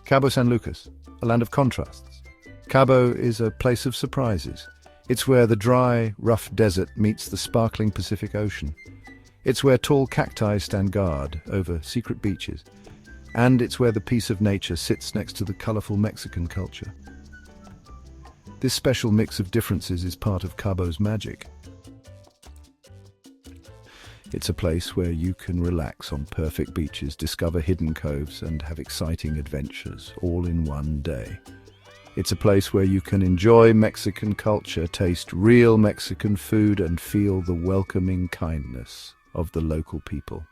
Cabo San Lucas, a land of contrasts. Cabo is a place of surprises. It's where the dry, rough desert meets the sparkling Pacific Ocean. It's where tall cacti stand guard over secret beaches. And it's where the peace of nature sits next to the colorful Mexican culture. This special mix of differences is part of Cabo's magic. It's a place where you can relax on perfect beaches, discover hidden coves, and have exciting adventures, all in one day. It's a place where you can enjoy Mexican culture, taste real Mexican food, and feel the welcoming kindness of the local people.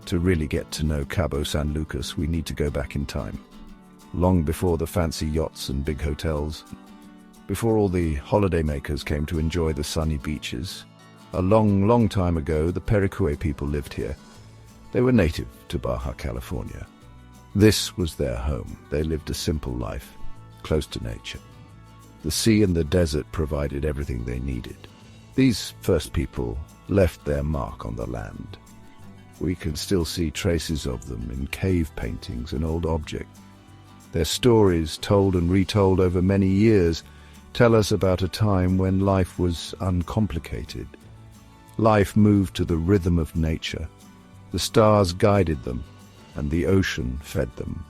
To really get to know Cabo San Lucas, we need to go back in time. Long before the fancy yachts and big hotels, before all the holidaymakers came to enjoy the sunny beaches, a long, long time ago, the Pericue people lived here. They were native to Baja, California. This was their home. They lived a simple life, close to nature. The sea and the desert provided everything they needed. These first people left their mark on the land. We can still see traces of them in cave paintings and old objects. Their stories, told and retold over many years, tell us about a time when life was uncomplicated. Life moved to the rhythm of nature. The stars guided them, and the ocean fed them.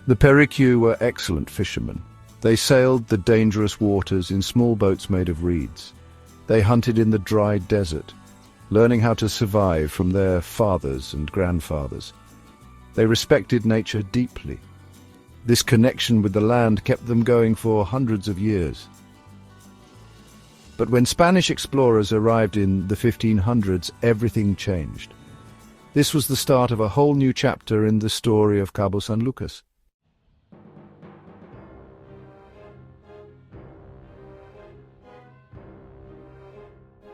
The Pericue were excellent fishermen. They sailed the dangerous waters in small boats made of reeds. They hunted in the dry desert, learning how to survive from their fathers and grandfathers. They respected nature deeply. This connection with the land kept them going for hundreds of years. But when Spanish explorers arrived in the 1500s, everything changed. This was the start of a whole new chapter in the story of Cabo San Lucas.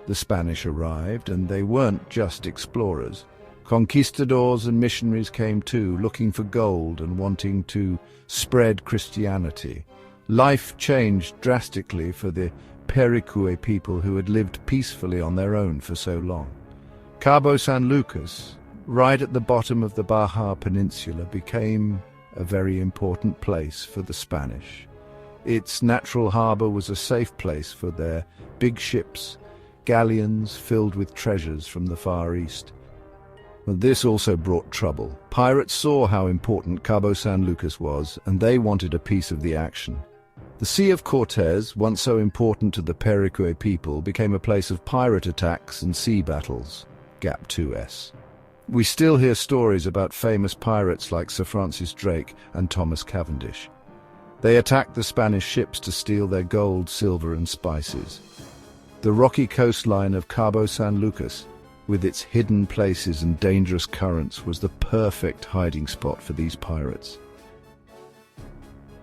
The Spanish arrived, and they weren't just explorers. Conquistadors and missionaries came too, looking for gold and wanting to spread Christianity. Life changed drastically for the Pericue people who had lived peacefully on their own for so long. Cabo San Lucas, right at the bottom of the Baja Peninsula, became a very important place for the Spanish. Its natural harbor was a safe place for their big ships, galleons filled with treasures from the Far East. But this also brought trouble. Pirates saw how important Cabo San Lucas was, and they wanted a piece of the action. The Sea of Cortez, once so important to the Pericue people, became a place of pirate attacks and sea battles. Gap 2S. We still hear stories about famous pirates like Sir Francis Drake and Thomas Cavendish. They attacked the Spanish ships to steal their gold, silver, and spices. The rocky coastline of Cabo San Lucas, with its hidden places and dangerous currents, was the perfect hiding spot for these pirates.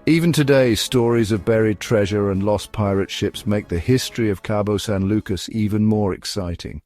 Even today, stories of buried treasure and lost pirate ships make the history of Cabo San Lucas even more exciting.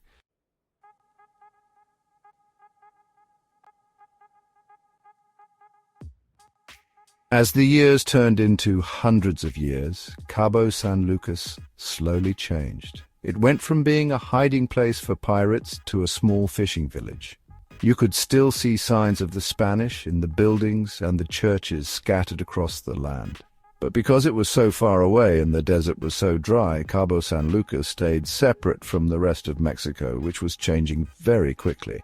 As the years turned into hundreds of years, Cabo San Lucas slowly changed. It went from being a hiding place for pirates to a small fishing village. You could still see signs of the Spanish in the buildings and the churches scattered across the land. But because it was so far away and the desert was so dry, Cabo San Lucas stayed separate from the rest of Mexico, which was changing very quickly.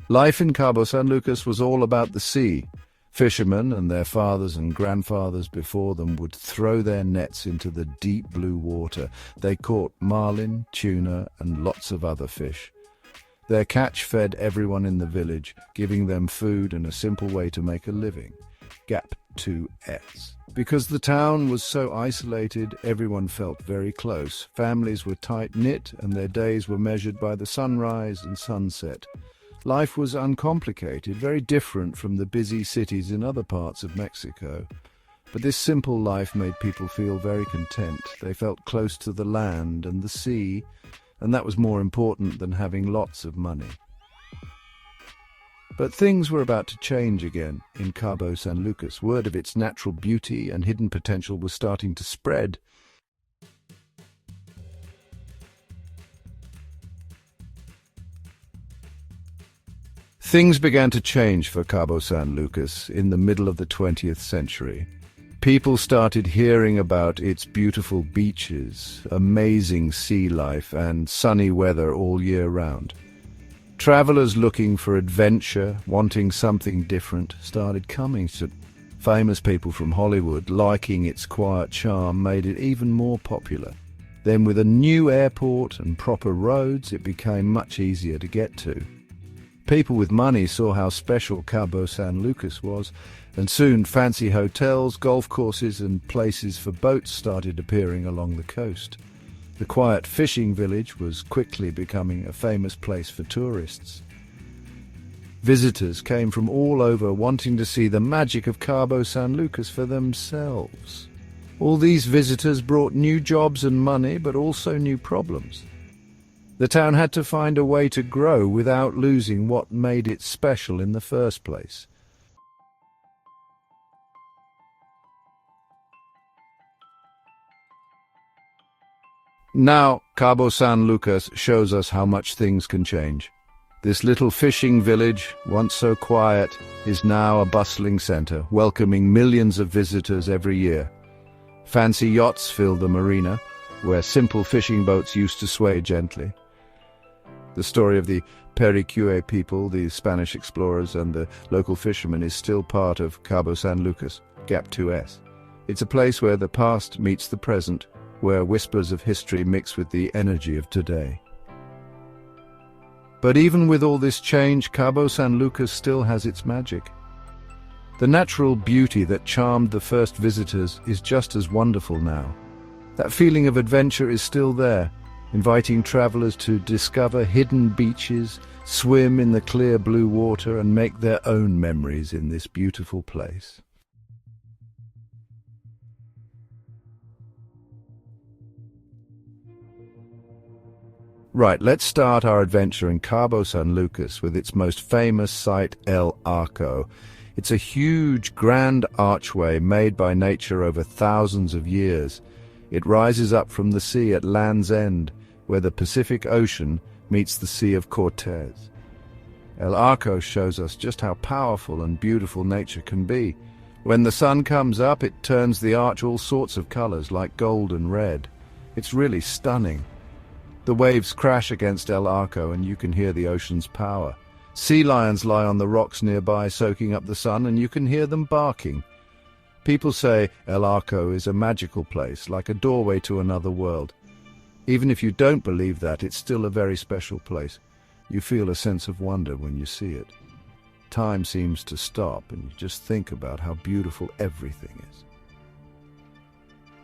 Life in Cabo San Lucas was all about the sea. Fishermen and their fathers and grandfathers before them would throw their nets into the deep blue water. They caught marlin, tuna, and lots of other fish. Their catch fed everyone in the village, giving them food and a simple way to make a living. Gap 2S. Because the town was so isolated, everyone felt very close. Families were tight-knit, and their days were measured by the sunrise and sunset. Life was uncomplicated, very different from the busy cities in other parts of Mexico. But this simple life made people feel very content. They felt close to the land and the sea, and that was more important than having lots of money. But things were about to change again in Cabo San Lucas. Word of its natural beauty and hidden potential was starting to spread. Things began to change for Cabo San Lucas in the middle of the 20th century. People started hearing about its beautiful beaches, amazing sea life, and sunny weather all year round. Travelers looking for adventure, wanting something different, started coming to. Famous people from Hollywood liking its quiet charm made it even more popular. Then with a new airport and proper roads, it became much easier to get to. People with money saw how special Cabo San Lucas was, and soon fancy hotels, golf courses and places for boats started appearing along the coast. The quiet fishing village was quickly becoming a famous place for tourists. Visitors came from all over wanting to see the magic of Cabo San Lucas for themselves. All these visitors brought new jobs and money, but also new problems. The town had to find a way to grow without losing what made it special in the first place. Now, Cabo San Lucas shows us how much things can change. This little fishing village, once so quiet, is now a bustling centre, welcoming millions of visitors every year. Fancy yachts fill the marina, where simple fishing boats used to sway gently. The story of the Perique people, the Spanish explorers and the local fishermen is still part of Cabo San Lucas, Gap 2S. It's a place where the past meets the present, where whispers of history mix with the energy of today. But even with all this change, Cabo San Lucas still has its magic. The natural beauty that charmed the first visitors is just as wonderful now. That feeling of adventure is still there, inviting travelers to discover hidden beaches, swim in the clear blue water, and make their own memories in this beautiful place. Right, let's start our adventure in Cabo San Lucas with its most famous site, El Arco. It's a huge, grand archway made by nature over thousands of years. It rises up from the sea at Land's End, where the Pacific Ocean meets the Sea of Cortez. El Arco shows us just how powerful and beautiful nature can be. When the sun comes up, it turns the arch all sorts of colors, like gold and red. It's really stunning. The waves crash against El Arco and you can hear the ocean's power. Sea lions lie on the rocks nearby soaking up the sun and you can hear them barking. People say El Arco is a magical place, like a doorway to another world. Even if you don't believe that, it's still a very special place. You feel a sense of wonder when you see it. Time seems to stop and you just think about how beautiful everything is.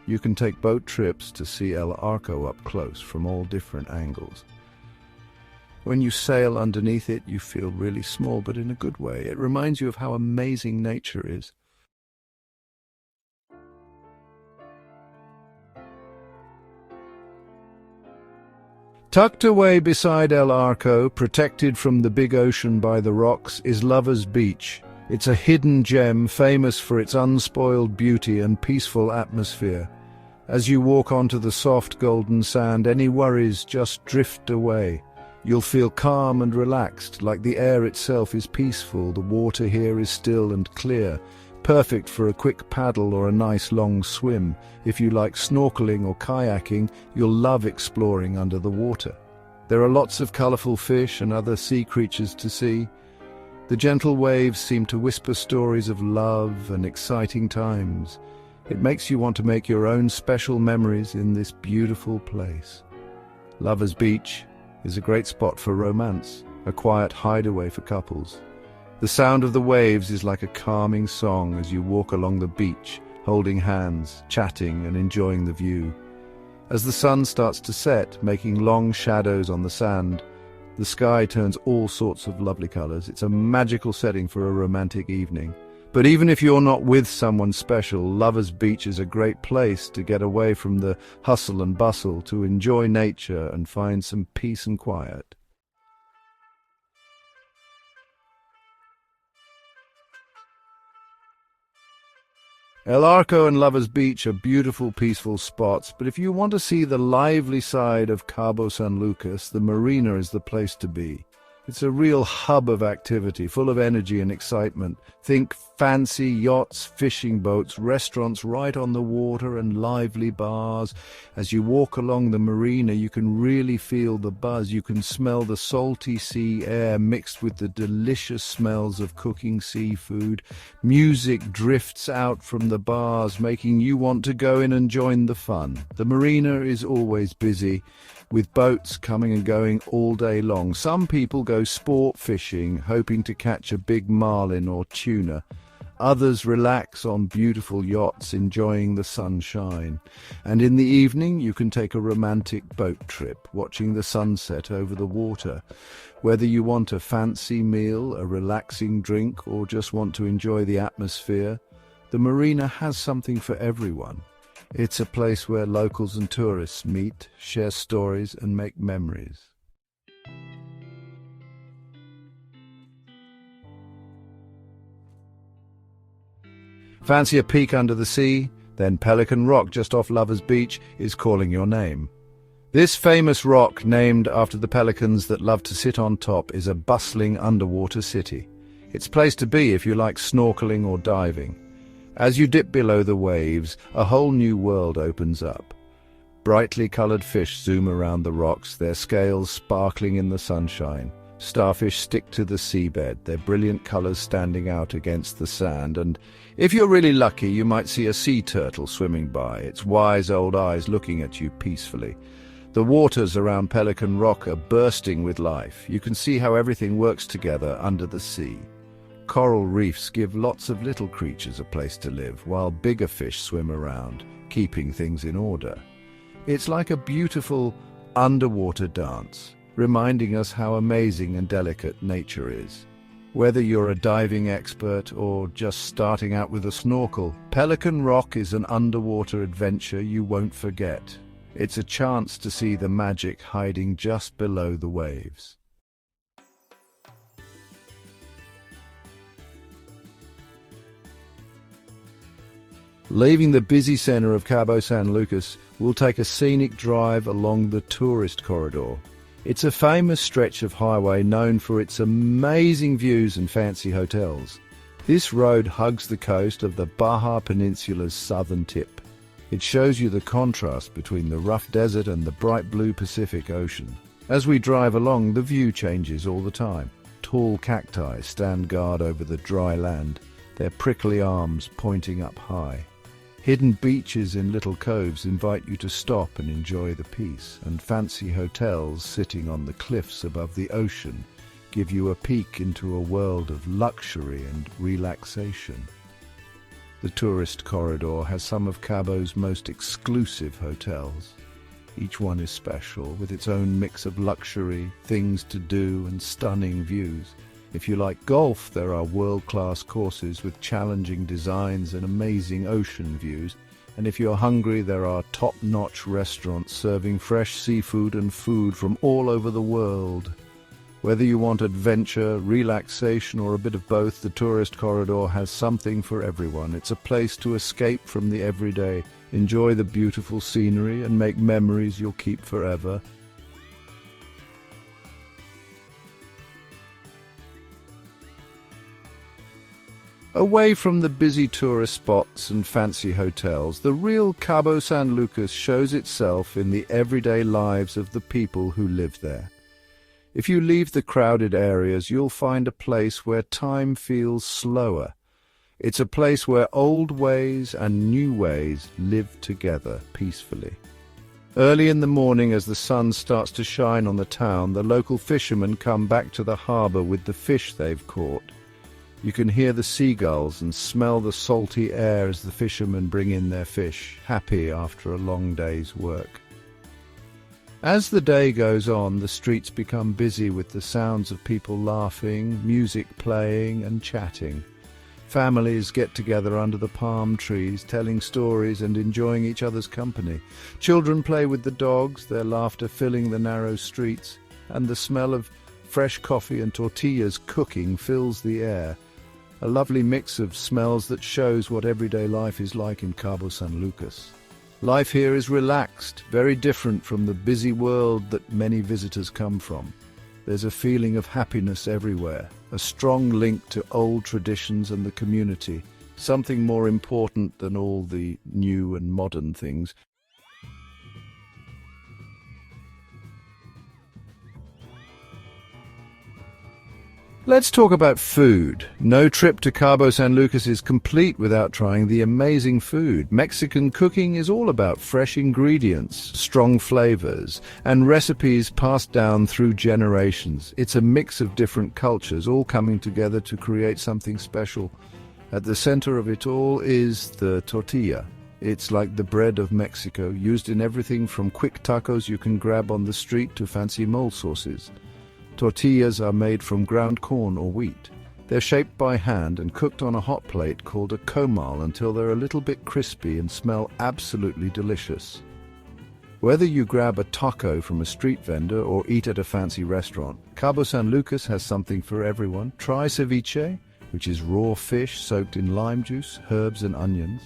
You can take boat trips to see El Arco up close from all different angles. When you sail underneath it, you feel really small, but in a good way. It reminds you of how amazing nature is. Tucked away beside El Arco, protected from the big ocean by the rocks, is Lover's Beach. It's a hidden gem famous for its unspoiled beauty and peaceful atmosphere. As you walk onto the soft golden sand, any worries just drift away. You'll feel calm and relaxed, like the air itself is peaceful. The water here is still and clear, perfect for a quick paddle or a nice long swim. If you like snorkeling or kayaking, you'll love exploring under the water. There are lots of colorful fish and other sea creatures to see. The gentle waves seem to whisper stories of love and exciting times. It makes you want to make your own special memories in this beautiful place. Lover's Beach is a great spot for romance, a quiet hideaway for couples. The sound of the waves is like a calming song as you walk along the beach, holding hands, chatting and enjoying the view. As the sun starts to set, making long shadows on the sand, the sky turns all sorts of lovely colors. It's a magical setting for a romantic evening. But even if you're not with someone special, Lover's Beach is a great place to get away from the hustle and bustle, to enjoy nature and find some peace and quiet. El Arco and Lover's Beach are beautiful, peaceful spots, but if you want to see the lively side of Cabo San Lucas, the marina is the place to be. It's a real hub of activity, full of energy and excitement. Think fancy yachts, fishing boats, restaurants right on the water, and lively bars. As you walk along the marina, you can really feel the buzz. You can smell the salty sea air mixed with the delicious smells of cooking seafood. Music drifts out from the bars, making you want to go in and join the fun. The marina is always busy, with boats coming and going all day long. Some people go sport fishing, hoping to catch a big marlin or tuna. Others relax on beautiful yachts, enjoying the sunshine. And in the evening, you can take a romantic boat trip, watching the sunset over the water. Whether you want a fancy meal, a relaxing drink, or just want to enjoy the atmosphere, the marina has something for everyone. It's a place where locals and tourists meet, share stories, and make memories. Fancy a peek under the sea? Then Pelican Rock, just off Lovers Beach, is calling your name. This famous rock, named after the pelicans that love to sit on top, is a bustling underwater city. It's a place to be if you like snorkeling or diving. As you dip below the waves, a whole new world opens up. Brightly coloured fish zoom around the rocks, their scales sparkling in the sunshine. Starfish stick to the seabed, their brilliant colours standing out against the sand, and if you're really lucky, you might see a sea turtle swimming by, its wise old eyes looking at you peacefully. The waters around Pelican Rock are bursting with life. You can see how everything works together under the sea. Coral reefs give lots of little creatures a place to live, while bigger fish swim around, keeping things in order. It's like a beautiful underwater dance, reminding us how amazing and delicate nature is. Whether you're a diving expert or just starting out with a snorkel, Pelican Rock is an underwater adventure you won't forget. It's a chance to see the magic hiding just below the waves. Leaving the busy centre of Cabo San Lucas, we'll take a scenic drive along the tourist corridor. It's a famous stretch of highway known for its amazing views and fancy hotels. This road hugs the coast of the Baja Peninsula's southern tip. It shows you the contrast between the rough desert and the bright blue Pacific Ocean. As we drive along, the view changes all the time. Tall cacti stand guard over the dry land, their prickly arms pointing up high. Hidden beaches in little coves invite you to stop and enjoy the peace, and fancy hotels sitting on the cliffs above the ocean give you a peek into a world of luxury and relaxation. The tourist corridor has some of Cabo's most exclusive hotels. Each one is special, with its own mix of luxury, things to do, and stunning views. If you like golf, there are world-class courses with challenging designs and amazing ocean views. And if you're hungry, there are top-notch restaurants serving fresh seafood and food from all over the world. Whether you want adventure, relaxation, or a bit of both, the tourist corridor has something for everyone. It's a place to escape from the everyday, enjoy the beautiful scenery, and make memories you'll keep forever. Away from the busy tourist spots and fancy hotels, the real Cabo San Lucas shows itself in the everyday lives of the people who live there. If you leave the crowded areas, you'll find a place where time feels slower. It's a place where old ways and new ways live together peacefully. Early in the morning, as the sun starts to shine on the town, the local fishermen come back to the harbour with the fish they've caught. You can hear the seagulls and smell the salty air as the fishermen bring in their fish, happy after a long day's work. As the day goes on, the streets become busy with the sounds of people laughing, music playing and chatting. Families get together under the palm trees, telling stories and enjoying each other's company. Children play with the dogs, their laughter filling the narrow streets, and the smell of fresh coffee and tortillas cooking fills the air. A lovely mix of smells that shows what everyday life is like in Cabo San Lucas. Life here is relaxed, very different from the busy world that many visitors come from. There's a feeling of happiness everywhere, a strong link to old traditions and the community, something more important than all the new and modern things. Let's talk about food. No trip to Cabo San Lucas is complete without trying the amazing food. Mexican cooking is all about fresh ingredients, strong flavors, and recipes passed down through generations. It's a mix of different cultures, all coming together to create something special. At the center of it all is the tortilla. It's like the bread of Mexico, used in everything from quick tacos you can grab on the street to fancy mole sauces. Tortillas are made from ground corn or wheat. They're shaped by hand and cooked on a hot plate called a comal until they're a little bit crispy and smell absolutely delicious. Whether you grab a taco from a street vendor or eat at a fancy restaurant, Cabo San Lucas has something for everyone. Try ceviche, which is raw fish soaked in lime juice, herbs and onions.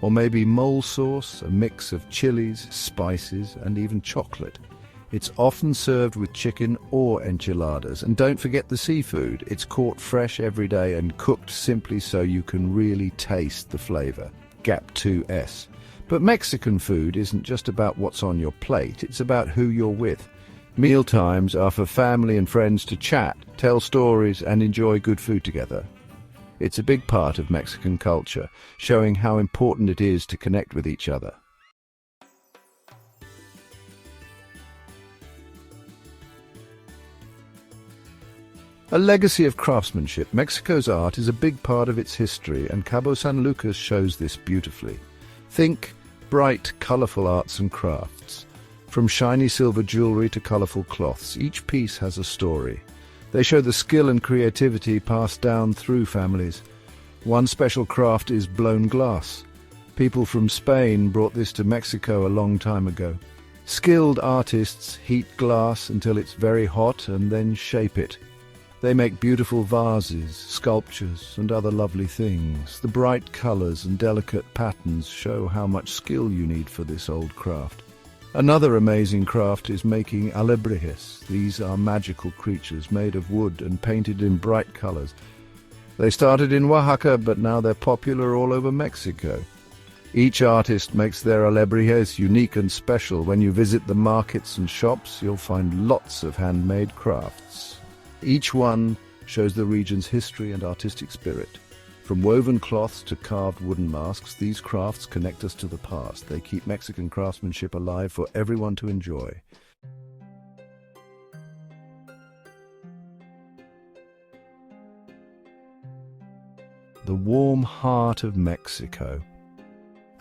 Or maybe mole sauce, a mix of chilies, spices and even chocolate. It's often served with chicken or enchiladas. And don't forget the seafood. It's caught fresh every day and cooked simply so you can really taste the flavor. Gap 2S. But Mexican food isn't just about what's on your plate, it's about who you're with. Meal times are for family and friends to chat, tell stories and enjoy good food together. It's a big part of Mexican culture, showing how important it is to connect with each other. A legacy of craftsmanship, Mexico's art is a big part of its history, and Cabo San Lucas shows this beautifully. Think bright, colorful arts and crafts. From shiny silver jewelry to colorful cloths, each piece has a story. They show the skill and creativity passed down through families. One special craft is blown glass. People from Spain brought this to Mexico a long time ago. Skilled artists heat glass until it's very hot and then shape it. They make beautiful vases, sculptures, and other lovely things. The bright colors and delicate patterns show how much skill you need for this old craft. Another amazing craft is making alebrijes. These are magical creatures made of wood and painted in bright colors. They started in Oaxaca, but now they're popular all over Mexico. Each artist makes their alebrijes unique and special. When you visit the markets and shops, you'll find lots of handmade crafts. Each one shows the region's history and artistic spirit. From woven cloths to carved wooden masks, these crafts connect us to the past. They keep Mexican craftsmanship alive for everyone to enjoy. The warm heart of Mexico.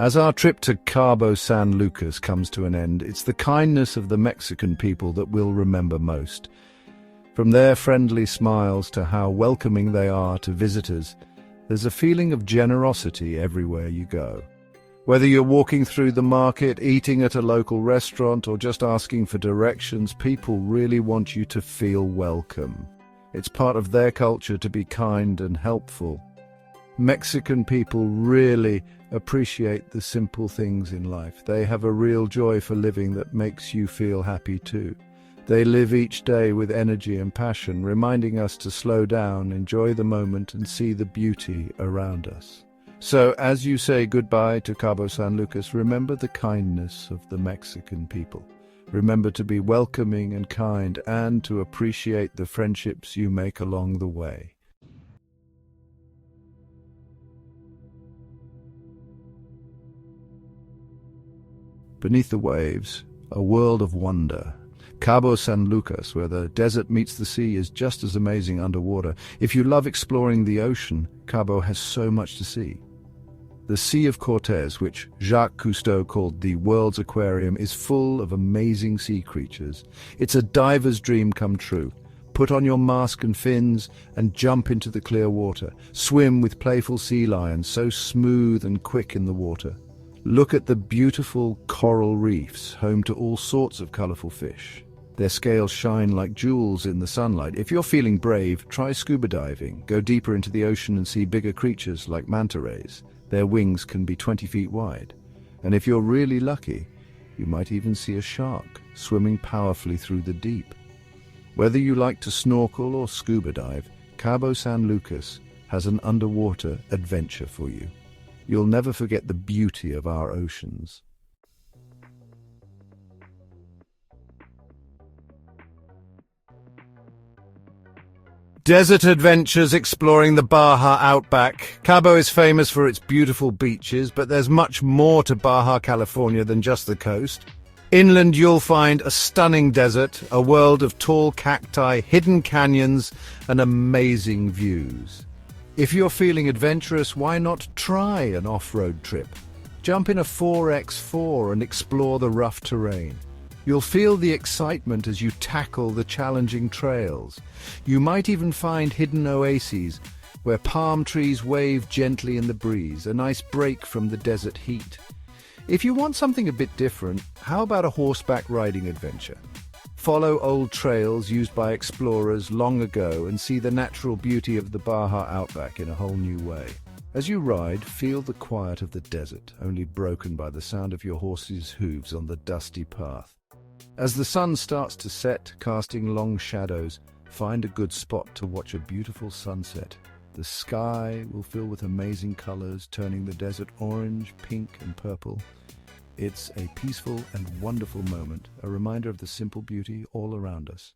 As our trip to Cabo San Lucas comes to an end, it's the kindness of the Mexican people that we'll remember most. From their friendly smiles to how welcoming they are to visitors, there's a feeling of generosity everywhere you go. Whether you're walking through the market, eating at a local restaurant, or just asking for directions, people really want you to feel welcome. It's part of their culture to be kind and helpful. Mexican people really appreciate the simple things in life. They have a real joy for living that makes you feel happy too. They live each day with energy and passion, reminding us to slow down, enjoy the moment, and see the beauty around us. So, as you say goodbye to Cabo San Lucas, remember the kindness of the Mexican people. Remember to be welcoming and kind, and to appreciate the friendships you make along the way. Beneath the waves, a world of wonder. Cabo San Lucas, where the desert meets the sea, is just as amazing underwater. If you love exploring the ocean, Cabo has so much to see. The Sea of Cortez, which Jacques Cousteau called the world's aquarium, is full of amazing sea creatures. It's a diver's dream come true. Put on your mask and fins and jump into the clear water. Swim with playful sea lions, so smooth and quick in the water. Look at the beautiful coral reefs, home to all sorts of colorful fish. Their scales shine like jewels in the sunlight. If you're feeling brave, try scuba diving. Go deeper into the ocean and see bigger creatures like manta rays. Their wings can be 20 feet wide. And if you're really lucky, you might even see a shark swimming powerfully through the deep. Whether you like to snorkel or scuba dive, Cabo San Lucas has an underwater adventure for you. You'll never forget the beauty of our oceans. Desert adventures exploring the Baja Outback. Cabo is famous for its beautiful beaches, but there's much more to Baja, California than just the coast. Inland you'll find a stunning desert, a world of tall cacti, hidden canyons, and amazing views. If you're feeling adventurous, why not try an off-road trip? Jump in a 4x4 and explore the rough terrain. You'll feel the excitement as you tackle the challenging trails. You might even find hidden oases where palm trees wave gently in the breeze, a nice break from the desert heat. If you want something a bit different, how about a horseback riding adventure? Follow old trails used by explorers long ago and see the natural beauty of the Baja Outback in a whole new way. As you ride, feel the quiet of the desert, only broken by the sound of your horse's hooves on the dusty path. As the sun starts to set, casting long shadows, find a good spot to watch a beautiful sunset. The sky will fill with amazing colors, turning the desert orange, pink, and purple. It's a peaceful and wonderful moment, a reminder of the simple beauty all around us.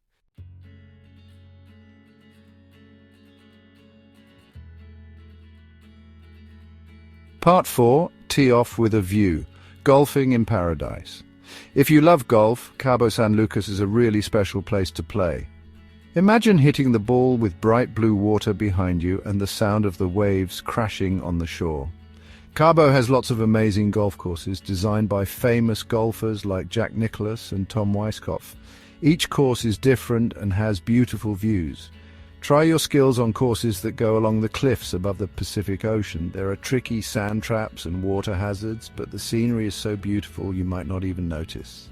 Part 4. Tee off with a view. Golfing in paradise. If you love golf, Cabo San Lucas is a really special place to play. Imagine hitting the ball with bright blue water behind you and the sound of the waves crashing on the shore. Cabo has lots of amazing golf courses designed by famous golfers like Jack Nicklaus and Tom Weiskopf. Each course is different and has beautiful views. Try your skills on courses that go along the cliffs above the Pacific Ocean. There are tricky sand traps and water hazards, but the scenery is so beautiful you might not even notice.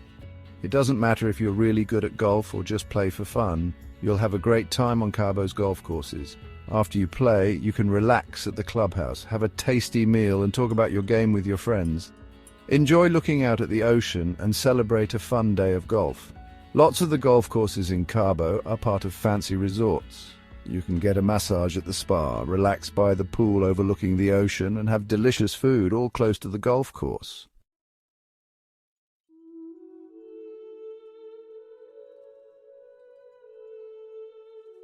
It doesn't matter if you're really good at golf or just play for fun, you'll have a great time on Cabo's golf courses. After you play, you can relax at the clubhouse, have a tasty meal and talk about your game with your friends. Enjoy looking out at the ocean and celebrate a fun day of golf. Lots of the golf courses in Cabo are part of fancy resorts. You can get a massage at the spa, relax by the pool overlooking the ocean, and have delicious food all close to the golf course.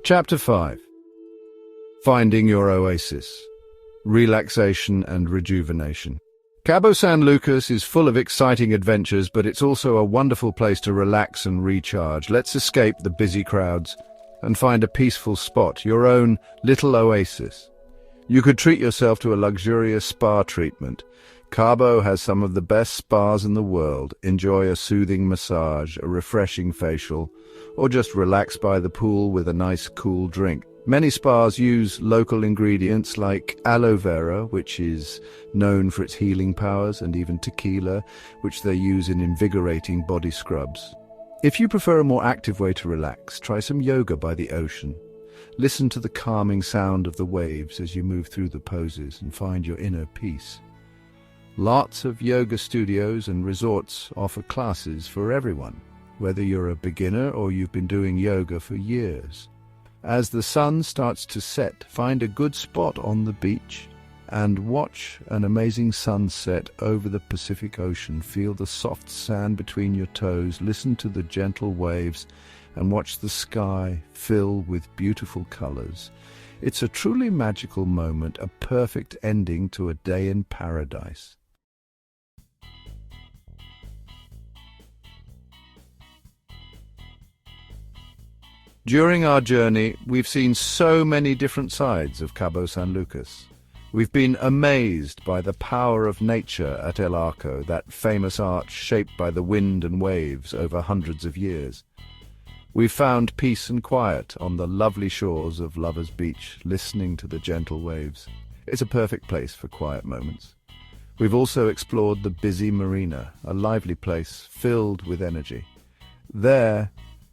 Chapter 5. Finding your oasis. Relaxation and Rejuvenation. Cabo San Lucas is full of exciting adventures, but it's also a wonderful place to relax and recharge. Let's escape the busy crowds and find a peaceful spot, your own little oasis. You could treat yourself to a luxurious spa treatment. Cabo has some of the best spas in the world. Enjoy a soothing massage, a refreshing facial, or just relax by the pool with a nice cool drink. Many spas use local ingredients like aloe vera, which is known for its healing powers, and even tequila, which they use in invigorating body scrubs. If you prefer a more active way to relax, try some yoga by the ocean. Listen to the calming sound of the waves as you move through the poses and find your inner peace. Lots of yoga studios and resorts offer classes for everyone, whether you're a beginner or you've been doing yoga for years. As the sun starts to set, find a good spot on the beach and watch an amazing sunset over the Pacific Ocean. Feel the soft sand between your toes, listen to the gentle waves, and watch the sky fill with beautiful colors. It's a truly magical moment, a perfect ending to a day in paradise. During our journey, we've seen so many different sides of Cabo San Lucas. We've been amazed by the power of nature at El Arco, that famous arch shaped by the wind and waves over hundreds of years. We've found peace and quiet on the lovely shores of Lovers Beach, listening to the gentle waves. It's a perfect place for quiet moments. We've also explored the busy marina, a lively place filled with energy. There,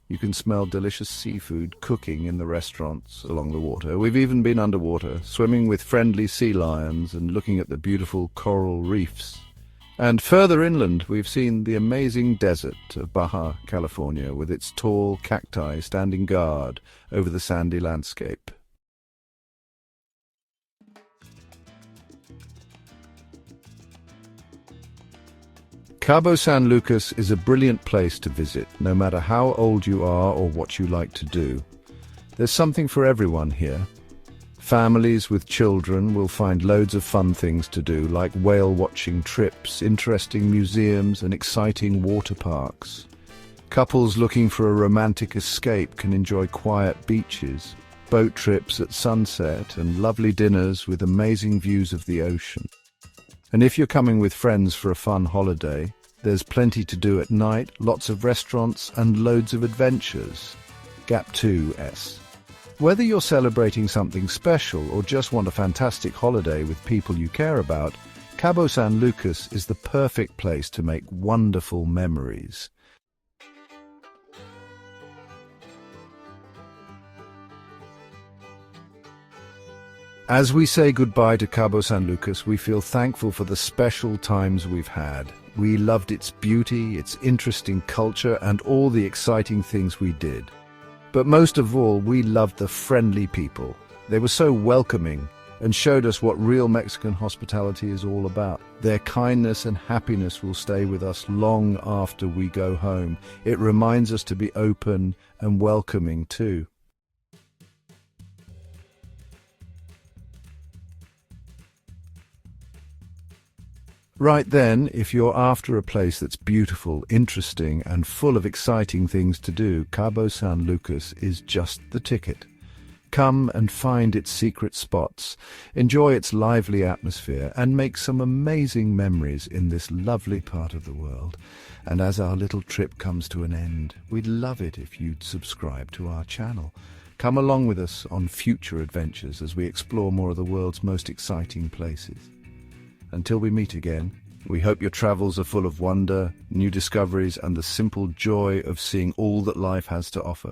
you can smell delicious seafood cooking in the restaurants along the water. We've even been underwater, swimming with friendly sea lions and looking at the beautiful coral reefs. And further inland, we've seen the amazing desert of Baja, California, with its tall cacti standing guard over the sandy landscape. Cabo San Lucas is a brilliant place to visit, no matter how old you are or what you like to do. There's something for everyone here. Families with children will find loads of fun things to do, like whale-watching trips, interesting museums, and exciting water parks. Couples looking for a romantic escape can enjoy quiet beaches, boat trips at sunset, and lovely dinners with amazing views of the ocean. And if you're coming with friends for a fun holiday, there's plenty to do at night, lots of restaurants, and loads of adventures. Gap 2S. Whether you're celebrating something special or just want a fantastic holiday with people you care about, Cabo San Lucas is the perfect place to make wonderful memories. As we say goodbye to Cabo San Lucas, we feel thankful for the special times we've had. We loved its beauty, its interesting culture, and all the exciting things we did. But most of all, we loved the friendly people. They were so welcoming and showed us what real Mexican hospitality is all about. Their kindness and happiness will stay with us long after we go home. It reminds us to be open and welcoming too. Right then, if you're after a place that's beautiful, interesting, and full of exciting things to do, Cabo San Lucas is just the ticket. Come and find its secret spots, enjoy its lively atmosphere, and make some amazing memories in this lovely part of the world. And as our little trip comes to an end, we'd love it if you'd subscribe to our channel. Come along with us on future adventures as we explore more of the world's most exciting places. Until we meet again, we hope your travels are full of wonder, new discoveries, and the simple joy of seeing all that life has to offer.